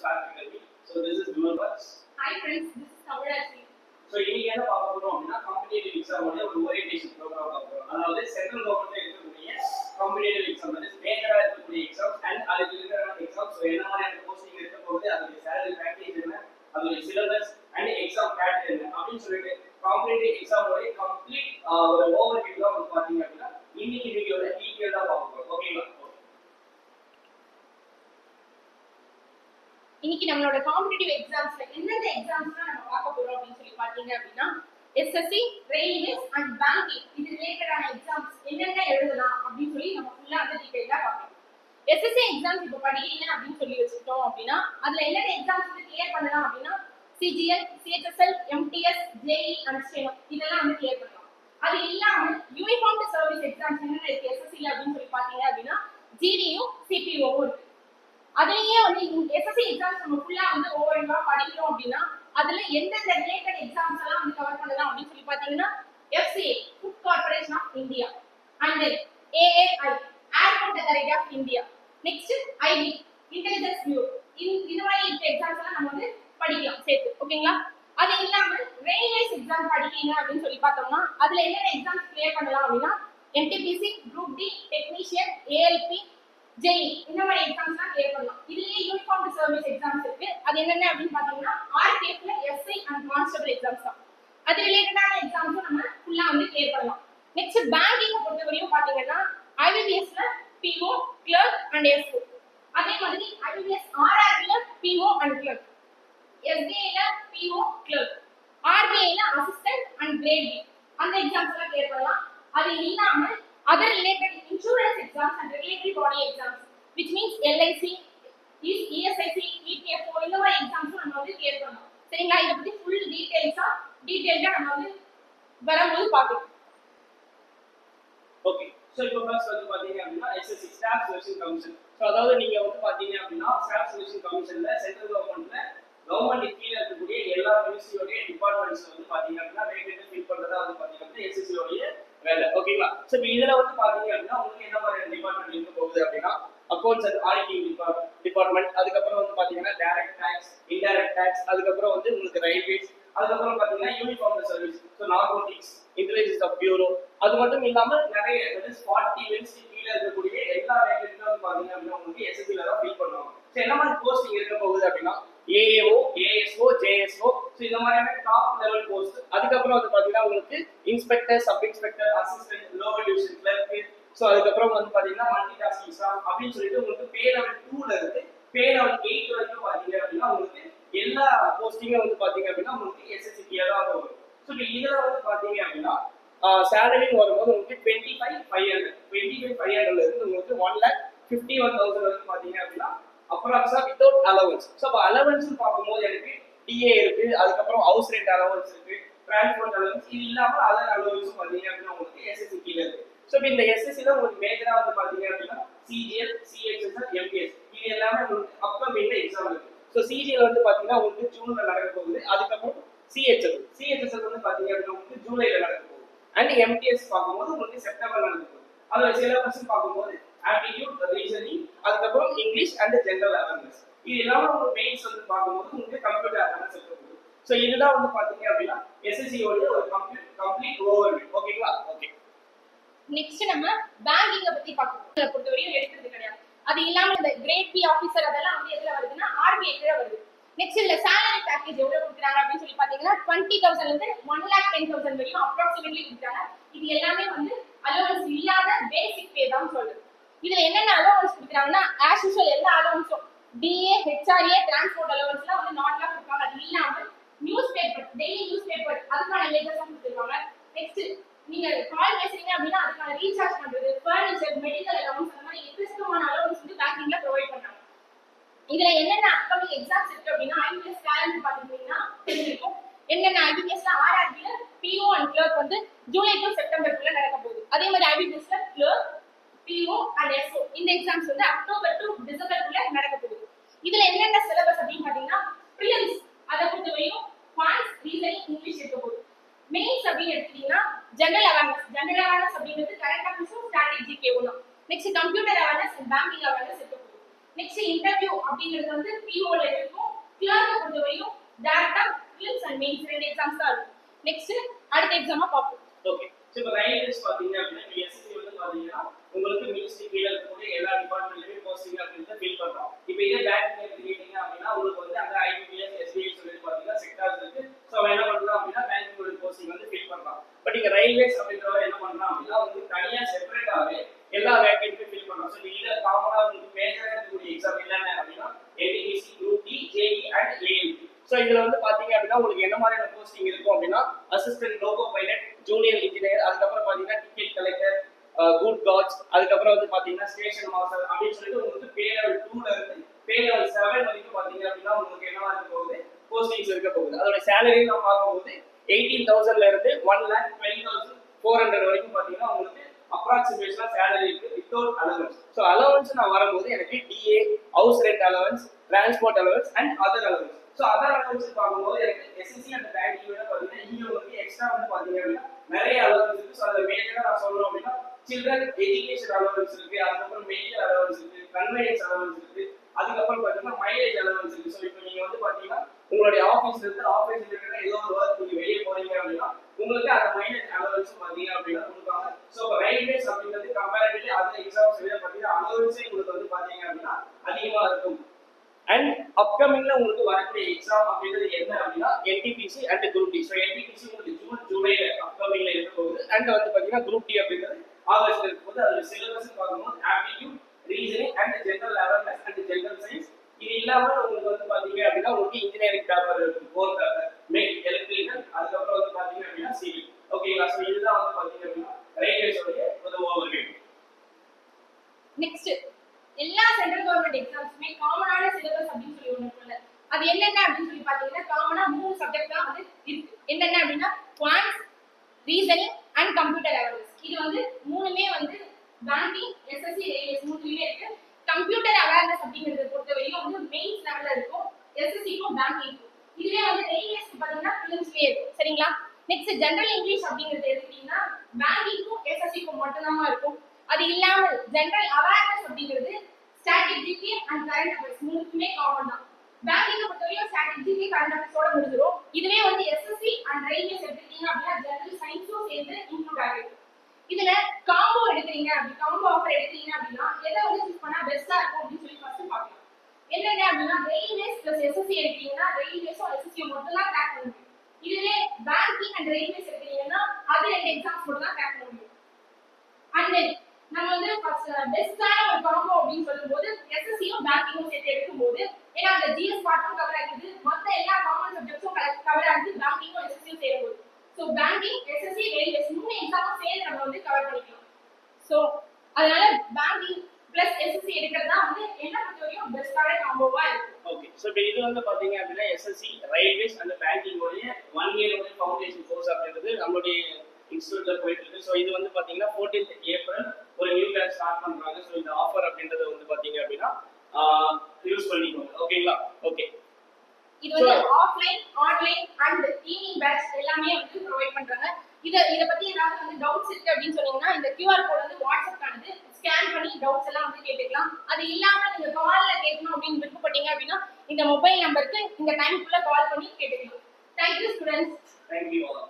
practically. So this is Gulabars. Hi friends, this is Kavalashi. So இன்னைக்கு என்ன பார்க்க போறோம் அப்படினா காம்படிட்டிவ் எக்ஸாம் ஓட ஒரு ஓரியன்டேஷன் ப்ரோகிராம் பார்க்க போறோம். அதாவது சென்ட்ரல் கவர்மெண்ட்ல இருக்கக்கூடிய காம்படிட்டிவ் எக்ஸாம் வந்து மேஜரா இருக்கக்கூடிய எக்ஸாம்ஸ் அண்ட் அதுக்கு இருக்கிற எக்ஸாம்ஸ் என்ன மாதிரியான போஸ்டிங் இருக்க போகுது, அதோட salary package என்ன, அதோட சிலபஸ் அண்ட் எக்ஸாம் பேட்டர்ன் என்ன அப்படினு சொல்லிட்டு காம்படிட்டிவ் எக்ஸாம் ஓட கம்ப்ளீட் ஒரு ஓவர்வியூ தான் வந்து பாத்தீங்க அப்படினா இன்னைக்கு வீடியோல டீடைலா பார்க்க போறோம். ஓகேங்களா? இன்னைக்கு நம்மளோட காம்படிட்டிவ் எக்ஸாம்ஸ்ல என்னென்ன எக்ஸாம்ஸ்லாம் நம்ம பார்க்க போறோம் அப்படின்னு சொல்லி பாத்தீங்க அப்படின்னா எஸ்எஸ்சி, ரயில்வேஸ் அண்ட் பேங்கிங் இது ரிலேட்டடான எக்ஸாம்ஸ் என்னென்ன எழுதலாம் அப்படின்னு சொல்லி நம்ம ஃபுல்லா அந்த டீடைலா பார்க்கலாம். எஸ்எஸ்சி எக்ஸாம்ஸ் இப்போ படிக்கிறீங்க அப்படின்னு சொல்லி வச்சுக்கிட்டோம் அப்படின்னா அதுல என்னென்ன எக்ஸாம்ஸ் வந்து கிளியர் பண்ணலாம் அப்படின்னா CGL, CHSL, MTS, JE and steno இதெல்லாம் வந்து கிளியர் பண்ணலாம். அது இல்லாம யூனிஃபார்ம் சர்வீஸ் எக்ஸாம்ஸ் என்னென்ன இருக்கு எஸ்எஸ்சி அப்படின்னு சொல்லி பாத்தீங்க அப்படின்னா ஜிடியும் சிபிஓவும் இருக்கு. அதுலயே வந்து எஸ்எஸ்சி எக்ஸாம்ஸ் நம்ம ஃபுல்லா வந்து ஓவர்வியூவா படிக்கிறோம் அப்படின்னா அதுல எந்தெந்த ரிலேட்டட் எக்ஸாம்ஸ் எல்லாம் வந்து கவர் பண்ணலாம் அப்படின்னு சொல்லி பாத்தீங்கன்னா FCA food corporation of India and AAI airport authority of India, next IB intelligence bureau இந்த மாதிரி இருக்க எக்ஸாம்ஸ் எல்லாம் நம்ம வந்து படிக்கலாம் சேர்த்து. ஓகேங்களா? அது இல்லாம ரயில்வேஸ் எக்ஸாம் படிக்கிறீங்க அப்படின்னு சொல்லி பார்த்தோம்னா அதுல என்னென்ன எக்ஸாம்ஸ் கிளியர் பண்ணலாம் அப்படின்னா NTPC, group D, technician, ALP, JE இந்த மாதிரி எக்ஸாம்ஸ்லாம் கிளியர் பண்ணலாம். இதுலயே யூனிஃபார்ம் சர்வீஸ் எக்ஸாம்ஸ் இருக்கு. அது என்னென்ன அப்படின்னு பாத்தீங்கன்னா ஆர்பிஎஃப்ல எஸ்ஐ அண்ட் கான்ஸ்டபிள் எக்ஸாம்ஸ் தான். அது ரிலேட்டடான எக்ஸாம்ஸும் நம்ம ஃபுல்லா வந்து கிளியர் பண்ணலாம். நெக்ஸ்ட் பேங்கிங் பொறுத்தவரையும் பாத்தீங்கன்னா ஐபிபிஎஸ்ல பிஓ, கிளர்க் அண்ட் எஸ்ஓ, அதே மாதிரி ஐபிபிஎஸ் ஆர்ஆர்பில பிஓ அண்ட் கிளர்க், எஸ்பிஐல பிஓ, கிளர்க், ஆர்பிஐல அசிஸ்டன்ட் அண்ட் கிரேட் பி அந்த எக்ஸாம்ஸ் எல்லாம் கிளியர் பண்ணலாம். அது இல்லாம other related insurance exams and regulatory body exams which means LIC, ESIC, EPFO இந்த மாதிரி எக்ஸாம்ஸ் நம்ம வந்து கிளியர் பண்ணலாம். சரிங்களா? இத பத்தி ஃபுல் டீடைலா நம்ம வந்து வரும்போது பார்க்கலாம். ஓகே, சோ இப்போ ஃபர்ஸ்ட் வந்து பாத்தீங்க அப்படினா SSC staff selection commission. So அதாவது நீங்க வந்து பாத்தீங்க அப்படினா ஸ்டாஃப் செலக்ஷன் கமிஷன்ல சென்ட்ரல் கவர்மெண்ட் கீழ இருக்கக்கூடிய எல்லா மினிஸ்ட்ரியோட டிபார்ட்மெண்ட்ஸ் வந்து பாத்தீங்க அப்படினா வேகன்சி ஃபில் பண்றதா வந்து பாத்தீங்க அப்படினா எஸ்எஸ்சி உடைய வேலை. ஓகேங்களா? சோ இப்போ இதுல வந்து பாத்தீங்க அப்படினா உங்களுக்கு என்ன மாதிரி டிபார்ட்மெண்ட் இருக்க போகுது அப்படினா அக்கவுண்ட்ஸ் அண்ட் ஆடிட்டிங் டிபார்ட்மெண்ட், அதுக்கு அப்புறம் வந்து பாத்தீங்கன்னா டைரக்ட் டாக்ஸ், இன்டைரக்ட் டாக்ஸ், அதுக்கு அப்புறம் வந்து உங்களுக்கு ரயில்வேஸ், அதுக்கு அப்புறம் பாத்தீங்கன்னா uniform service, so narcotics, intelligence of bureau, அது மட்டும் இல்லாம நிறைய 40 மினிஸ்ட்ரி கீழ இருக்கக்கூடிய எல்லா வேகன்சியும் வந்து பாத்தீங்க அப்படினா உங்களுக்கு எஸ்எஸ்சில தான் ஃபில் பண்ணுவாங்க. சோ என்ன மாதிரி போஸ்டிங் இருக்க போகுது அப்படினா ஏஏஓ, ஏஎஸ்ஓ, ஜேஎஸ்ஓ, சோ இந்த மாதிரியான டாப் லெவல் போஸ்ட். அதுக்கு அப்புறம் வந்து பாத்தீங்கன்னா உங்களுக்கு inspector, sub inspector, assistant, lower division clerk, so அதுக்கு அப்புறம் வந்து பாத்தீங்கன்னா மல்டி டாஸ்கிங் ஸ்டாஃப் அப்படின்னு சொல்லிட்டு உங்களுக்கு பே லெவல் 2ல இருந்து பே லெவல் 8 வரைக்கும் பாத்தீங்க அப்படின்னா உங்களுக்கு எல்லா போஸ்டிங்கும் வந்து பாத்தீங்க அப்படின்னா உங்களுக்கு எஸ்எஸ்சி கீழ தான் வரும். சோ இப்போ இதுல வந்து பாத்தீங்க அப்படின்னா salary வரும்போது உங்களுக்கு 25,500 இருந்து உங்களுக்கு 1,51,000 வரைக்கும் பாத்தீங்க அப்படின்னா அப்ராக்ஸா வித்அவுட் அலவன்ஸ். சோ அப்ப அலவன்ஸ் பாக்கும்போது எனக்கு டிஏ இருக்கு, அதுக்கு அப்புறம் ஹவுஸ் ரெண்ட் அலவன்ஸ் இருக்கு, டிரான்ஸ்போர்ட் அலவன்ஸ், இது இல்லாம அதர் அலவன்ஸ் பாத்தீங்க அப்படின்னா உங்களுக்கு எஸ்எஸ்சி கீழ இருக்கு. சோ இந்த எஸ்எஸ்சி ல உங்களுக்கு மேஜரா வந்து பாத்தீங்க அப்படின்னா சிஜிஎல், சிஹெச்எஸ்எல், எம்டிஎஸ் இது எல்லாமே உங்களுக்கு அப்கமிங்ல எக்ஸாம் இருக்கு. சோ சிஜிஎல் வந்து பாத்தீங்கன்னா உங்களுக்கு ஜூன்ல நடக்க போகுது. அதுக்கு அப்புறம் சிஹெச்எஸ்எல் வந்து பாத்தீங்க அப்படின்னா உங்களுக்கு ஜூலைல நடக்க போகுது. அண்ட் எம்டிஎஸ் பாக்கும்போது உங்களுக்கு செப்டம்பர்ல நடக்க போகுது. அதோட சிலபஸ் பாக்கும்போது ஆப்டிட்யூட், ரீசனிங், அதுக்கு அப்புறம் இங்கிலீஷ் அண்ட் ஜெனரல் அவேர்னஸ், இது எல்லாமே உங்களுக்கு மெயின்ஸ் வந்து பாக்கும்போது உங்களுக்கு கம்ப்யூட்டர் அவேர்னஸ் இருக்க போகுது. சோ இதுதான் வந்து பாத்தீங்க அப்படின்னா எஸ்எஸ்சி ஓட ஒரு கம்ப்ளீட் ஓவர்வியூ. ஓகேங்களா? ஓகே, நெக்ஸ்ட் நம்ம பேங்கிங்க பத்தி பார்க்கணும். இத பொறுத்தவரையும் எடுக்கிறது கிடையாது. அது இல்லாம இந்த கிரேட் பி ஆபீசர் அதெல்லாம் வந்து எதுல வருதுன்னா ஆர்பிஐ கீழ வருது. நெக்ஸ்ட் இல்ல salary package எவ்வளவு கொடுக்குறாங்க அப்படின்னு சொல்லி பாத்தீங்கன்னா 20,000 இருந்து 1,10,000 வரையும் அப்ராக்சிமேட்லி கொடுக்குறாங்க. இது எல்லாமே வந்து அலவன்ஸ் இல்லாத பேசிக் பே தான் சொல்லுது. இதுல என்னென்ன அலவன்ஸ் கொடுக்குறாங்கன்னா ஆஸ் யூசுவல் எல்லா அலவன்ஸும் டிஏ, ஹெச்ஆர்ஏ, டிரான்ஸ்போர்ட் அலவன்ஸ்லாம் வந்து நாட்ல கொடுப்பாங்க. அது இல்லாம news paper, daily news paper அதுக்கான லேட்டஸ்டா கொடுத்துருவாங்க. நெக்ஸ்ட் நீங்க கால் பேசுறீங்க அப்படின்னா அதுக்கான ரீசார்ஜ் பண்றது, ஃபர்னிச்சர், மெடிக்கல் அலவன்ஸ் அந்த மாதிரி எக்கச்சக்கமான அலவன்ஸ் வந்து பேங்கிங்ல ப்ரொவைட் பண்றாங்க. இதுல என்னென்ன அப்கமிங் எக்ஸாம்ஸ் இருக்கு அப்படின்னா ஐபிஎஸ் கேலண்டர் பாத்தீங்கன்னா தெரிஞ்சிருக்கும். என்னென்ன ஐபிஎஸ்ல ஆர்ஆர்பில பிஓ அண்ட் கிளர்க் வந்து ஜூலை டு செப்டம்பருக்குள்ள நடக்க போகுது. அதே மாதிரி ஐபிஎஸ்ல கிளர்க், பிஓ அண்ட் எஸ்ஓ இந்த எக்ஸாம்ஸ் வந்து அக்டோபர் டு டிசம்பருக்குள்ள நடக்க போகுது. இதுல என்னென்ன சிலபஸ் அப்படின்னு பாத்தீங்கன்னா பிரிலிம்ஸ் அதை பொறுத்தவரையும் குவான்ஸ், ரீசனிங், இங்கிலீஷ் இருக்க போகுது. மெயின்ஸ் அப்படின்னு எடுத்தீங்கன்னா ஜெனரல் அவேர்னஸ் அப்படிங்கிறது கரண்ட் அஃபேர்ஸும் ஸ்ட்ராட்டஜி கேவும் தான். Next computer awareness and banking awareness இருக்க போகுது. நெக்ஸ்ட் இன்டர்வியூ அப்படிங்கிறது வந்து பிஓல இருக்கும். கிளர்க் பொறுத்தவரையும் டேரக்டா பிலிம்ஸ் அண்ட் மெயின்ஸ் 2 எக்ஸாம்ஸ் தான் இருக்கும். நெக்ஸ்ட் அடுத்த எக்ஸாமா பார்ப்போம். ஓகே. சோ இப்போ ரயில்வேஸ் பாத்தீங்க அப்படின்னா நீங்க எஸ்எஸ்சி வந்து பாத்தீங்கன்னா உங்களுக்கு மினிஸ்ட்ரி கீழ இருக்கக்கூடிய எல்லா டிபார்ட்மெண்ட்லயுமே போஸ்டிங் அப்படின்றத ஃபில் பண்றோம். இப்போ இதே பேங்கிங் எடுத்துக்கிட்டீங்க அப்படின்னா உங்களுக்கு வந்து அந்த ஐபிஎஸ் எஸ்பிஐ சொல்லி பாத்தீங்கன்னா செக்டார்ஸ் இருக்கு. சோ அவன் என்ன பண்றான் அப்படின்னா பேங்கிங் போஸ்டிங் வந்து ஃபில் பண்றான். பட் இங்க ரயில்வேஸ் அப்படின்றவங்க என்ன பண்றான் அப்படின்னா உங்களுக்கு தனியா செப்பரேட்டாவே எல்லா வேகன்சியும் ஃபில் பண்றான். சோ இதுல காமனா உங்களுக்கு மேஜரா இருக்கக்கூடிய எக்ஸாம் என்னென்ன அப்படின்னா NTPC, group D, JE and ALP. So இதுல வந்து பாத்தீங்க அப்படின்னா உங்களுக்கு என்ன மாதிரியான போஸ்டிங் இருக்கும் அப்படின்னா assistant loco pilot, junior engineer, அதுக்கப்புறம் பாத்தீங்கன்னா டிக்கெட் கலெக்டர், குட் காட்ஸ், அதுக்கப்புறம் வந்து பாத்தீங்கன்னா ஸ்டேஷன் மாஸ்டர் அப்படின்னு சொல்லிட்டு உங்களுக்கு பே லெவல் 2ல இருந்து பே லெவல் 7 வரைக்கும் பாத்தீங்க அப்படின்னா உங்களுக்கு என்னவா இருக்க போகுது போஸ்டிங்ஸ் இருக்க போகுது. அதோட சேலரி நம்ம பார்க்கும்போது 18,000ல இருந்து 1,12,400 வரைக்கும் பாத்தீங்கன்னா உங்களுக்கு அப்ராக்சிமேஷனா சேலரி இருக்கு வித்தவுட் அலவன்ஸ். சோ அலவன்ஸ் நான் வரும்போது எனக்கு DA, house rent allowance, transport allowance and other allowance. So other allowance பார்க்கும்போது எனக்கு எஸ்எஸ்சி அண்ட் பேங்கிங் விட பாத்தீங்கன்னா இங்க உங்களுக்கு எக்ஸ்ட்ரா வந்து பாத்தீங்க அப்படின்னா நிறைய அலவன்ஸ் இருக்கு. சோ அதுல மேஜரா நான் சொல்றோம் அப்படின்னா சில்ட்ரன் எஜுகேஷன் அலவன்ஸ் இருக்கு, அதுக்கப்புறம் மெடிக்கல் அலவன்ஸ் இருக்கு, கன்வெயன்ஸ் அலவன்ஸ் இருக்கு, அதுக்கப்புறம் பாத்தீங்கன்னா மைலேஜ் அலவன்ஸ் இருக்கு. சோ இப்போ நீங்க வந்து பாத்தீங்கன்னா உங்களுடைய ஆபீஸ்ல இருந்து ஆபீஸ்ல இருக்கிற ஏதோ ஒரு ஒர்க் நீங்க வெளியே போறீங்க அப்படின்னா உங்களுக்கு அந்த மைலேஜ் அலவன்ஸ் பாத்தீங்க அப்படின்னா கொடுப்பாங்க. சோ இப்போ ரயில்வேஸ் அப்படிங்கிறது கம்பேரிட்டிவ்லி அதர் எக்ஸாம்ஸ் விட பாத்தீங்கன்னா அலவன்ஸே உங்களுக்கு வந்து பாத்தீங்க அப்படின்னா அதிகமா இருக்கும். அண்ட் அப்கமிங்ல உங்களுக்கு வரக்கூடிய எக்ஸாம் அப்படிங்கிறது என்ன அப்படின்னா NTPC and group D. So NTPC உங்களுக்கு ஜூன் ஜூலைல அப்கமிங்ல இருக்க போகுது. அண்ட் வந்து பாத்தீங்கன்னா குரூப் டி அப்படிங்கிறது ஆகஸ்ட்ல இருக்கும் போது அதோட சிலபஸ் பார்க்கும்போது aptitude, reasoning and general awareness and general science. இது இல்லாம உங்களுக்கு வந்து பாத்தீங்க அப்படின்னா உங்களுக்கு இன்ஜினியரிங் பேப்பர் இருக்கும், கோர் பேப்பர், மேக் எலக்ட்ரிக்கல், அதுக்கப்புறம் வந்து பாத்தீங்க அப்படின்னா சிவில். ஓகேங்களா? ஸோ இதுதான் வந்து பாத்தீங்க அப்படின்னா ரயில்வேஸோடைய ஒரு ஓவர்வியூ. நெக்ஸ்ட் எல்லா சென்ட்ரல் கவர்மெண்ட் எக்ஸாம்ஸ்மே காமனான சிலபஸ் அப்படின்னு சொல்லி ஒன்று இருக்குல்ல, அது என்னென்ன அப்படின்னு சொல்லி பார்த்தீங்கன்னா காமனா 3 சப்ஜெக்ட் தான் வந்து இருக்கு. என்னென்ன அப்படின்னா quants, reasoning and computer awareness. இது வந்து மூணுமே வந்து பேங்கிங், எஸ்எஸ்சி, ரயில்வேஸ் மூணுமே இருக்கு. கம்ப்யூட்டர் அவேர்னஸ் அப்படிங்கிறத பொறுத்தவரையும் வந்து மெயின்ஸ் லெவல்ல இருக்கும், எஸ்எஸ்சிக்கும் பேங்கிங்க்கும். இதுவே வந்து ரயில்வேஸ்க்கு பார்த்தீங்கன்னா பிலிம்ஸ்லேயே இருக்கும். சரிங்களா? நெக்ஸ்ட் ஜெனரல் இங்கிலீஷ் அப்படிங்கிறது எடுத்துக்கிட்டீங்கன்னா பேங்கிங்க்கும் எஸ்எஸ்சிக்கும் மட்டும்தான் இருக்கும். அது இல்லாமல் ஜெனரல் அவேர்னஸ் அப்படிங்கிறது ஸ்ட்ராட்டஜிக்கு அண்ட் கரண்ட் அஃபேர்ஸ் மூணுக்குமே காமன் தான். பேங்கிங் பொறுத்தவரையும் ஸ்ட்ராட்டஜிக்கு கரண்ட் அஃபேர்ஸோட முடிஞ்சிடும். இதுவே வந்து எஸ்எஸ்சி அண்ட் ரயில்வேஸ் எடுத்துக்கிட்டீங்க அப்படின்னா ஜெனரல் சயின்ஸும் சேர்ந்து இன்க்ளூட் ஆகிருக்கும். இதுல காம்போ எடுக்கிறீங்க அப்படி காம்போ ஆஃபர் எடுக்கிறீங்க அப்படின்னா எதை வந்து சூஸ் பண்ணா பெஸ்டா இருக்கும் அப்படின்னு சொல்லி ஃபர்ஸ்ட் பார்க்கலாம். என்னென்ன அப்படின்னா ரயில்வேஸ் பிளஸ் எஸ்எஸ்சி எடுக்கிறீங்கன்னா ரயில்வேஸும் எஸ்எஸ்சியும் மட்டும் தான் ட்ராக் பண்ண முடியும். இதுவே பேங்கிங் அண்ட் ரயில்வேஸ் எடுக்கிறீங்கன்னா அது 2 எக்ஸாம்ஸ் மட்டும் தான் ட்ராக் பண்ண முடியும். அண்ட் தென் நம்ம வந்து பெஸ்டான ஒரு காம்போ அப்படின்னு சொல்லும்போது எஸ்எஸ்சியும் பேங்கிங்கும் சேர்த்து எடுக்கும்போது ஏன்னா அந்த ஜிஎஸ் பார்ட்டும் கவர் ஆகுது, மற்ற எல்லா காமன் சப்ஜெக்ட்ஸும் கவர் ஆகுது பேங்கிங்கும் எஸ்எஸ்சியும் சேரும்போது. ஸோ பேங்கிங், எஸ்எஸ்சி, ரயில்வேஸ் 3 எக்ஸாமும் சேர்ந்து நம்ம வந்து கவர் பண்ணிக்கலாம். ஸோ அதனால பேங்கிங் பிளஸ் எஸ்எஸ்சி எடுக்கிறதா வந்து என்ன பொறுத்தவரையும் பெஸ்டான காம்போவா இருக்கும். ஓகே. ஸோ இப்போ இது வந்து பாத்தீங்க அப்படின்னா எஸ்எஸ்சி, ரயில்வேஸ் அண்ட் பேங்கிங் உடைய 1 இயர் உடைய ஃபவுண்டேஷன் கோர்ஸ் அப்படின்றது நம்மளுடைய இன்ஸ்டிடியூட்ல போயிட்டு இருக்கு. ஸோ இது வந்து பாத்தீங்கன்னா 14th ஏப்ரல் ஒரு நியூ பேட்ச் ஸ்டார்ட் பண்றாங்க. ஸோ இந்த ஆஃபர் அப்படின்றது வந்து பாத்தீங்க அப்படின்னா யூஸ் பண்ணிக்கோங்க. ஓகேங்களா? ஓகே. இது வந்து offline, online and evening batch எல்லாமே வந்து ப்ரொவைட் பண்றாங்க. இத பத்தி ஏதாவது வந்து டவுட்ஸ் இருக்கு அப்படின்னு சொன்னீங்கன்னா இந்த QR கோட் வந்து வாட்ஸ்அப்கானது, ஸ்கேன் பண்ணி டவுட்ஸ் எல்லாம் வந்து கேட்டுக்கலாம். அது இல்லாம நீங்க கால்ல கேட்கணும் அப்படின்னு விருப்பப்பட்டீங்க அப்படின்னா இந்த மொபைல் நம்பருக்கு இந்த டைம்க்குள்ள கால் பண்ணி கேட்டுக்கலாம். Thank you students. Thank you all.